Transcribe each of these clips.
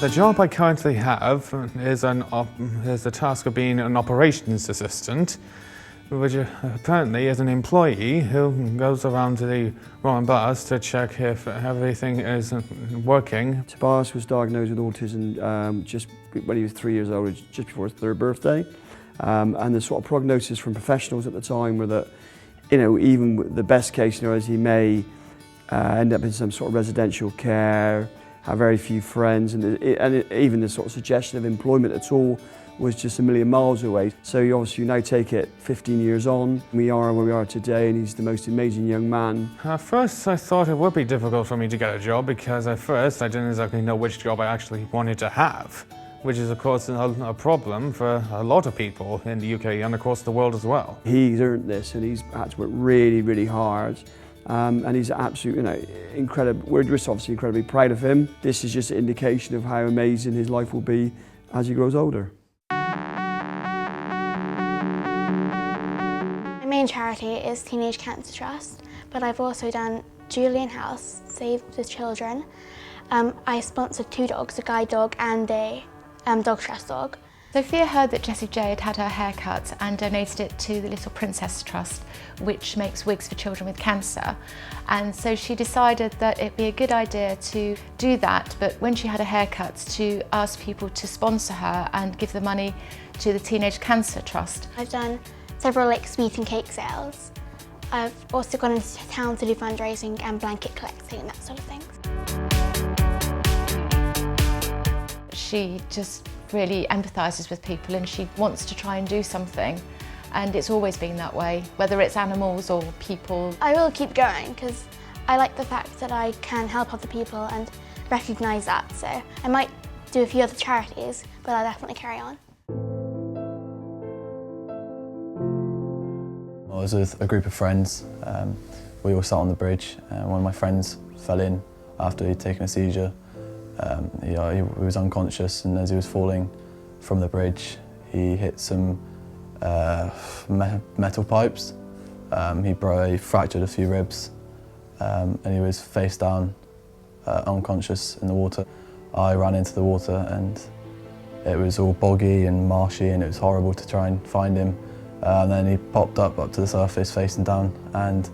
The job I currently have is the task of being an operations assistant, which apparently is an employee who goes around to the Royal Bus to check if everything is working. Tobias was diagnosed with autism just when he was 3 years old, just before his 3rd birthday. And the sort of prognosis from professionals at the time were that, even with the best case scenario is he may end up in some sort of residential care, have very few friends, and even the sort of suggestion of employment at all was just a million miles away. So you now take it 15 years on. We are where we are today, and he's the most amazing young man. At first I thought it would be difficult for me to get a job because at first I didn't exactly know which job I actually wanted to have, which is of course a problem for a lot of people in the UK and across the world as well. He's earned this, and he's had to work really, really hard. And he's absolutely, incredible. We're just obviously incredibly proud of him. This is just an indication of how amazing his life will be as he grows older. My main charity is Teenage Cancer Trust, but I've also done Julian House, Save the Children. I sponsored 2 dogs, a guide dog and a dog stress dog. Sophia heard that Jessie J had her hair cut and donated it to the Little Princess Trust, which makes wigs for children with cancer. And so she decided that it'd be a good idea to do that, but when she had a haircut, to ask people to sponsor her and give the money to the Teenage Cancer Trust. I've done several sweet and cake sales. I've also gone into town to do fundraising and blanket collecting and that sort of thing. She just really empathises with people and she wants to try and do something, and it's always been that way, whether it's animals or people. I will keep going because I like the fact that I can help other people and recognise that, so I might do a few other charities, but I'll definitely carry on. I was with a group of friends. We all sat on the bridge. One of my friends fell in after he'd taken a seizure. He was unconscious, and as he was falling from the bridge, he hit some metal pipes. He fractured a few ribs, and he was face down, unconscious in the water. I ran into the water, and it was all boggy and marshy, and it was horrible to try and find him. And then he popped up to the surface, facing down, and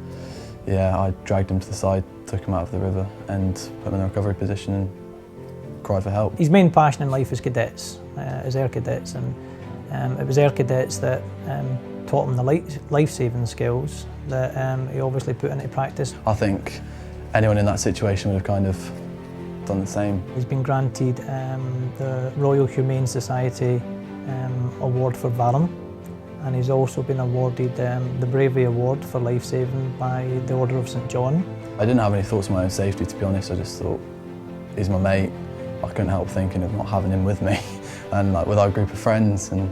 yeah, I dragged him to the side, took him out of the river, and put him in a recovery position and cried for help. His main passion in life is cadets, is air cadets, and it was air cadets that taught him the life-saving skills that he obviously put into practice. I think anyone in that situation would have kind of done the same. He's been granted the Royal Humane Society Award for Valor, and he's also been awarded the Bravery Award for life-saving by the Order of St John. I didn't have any thoughts of my own safety, to be honest. I just thought, he's my mate. I couldn't help thinking of not having him with me and with our group of friends. And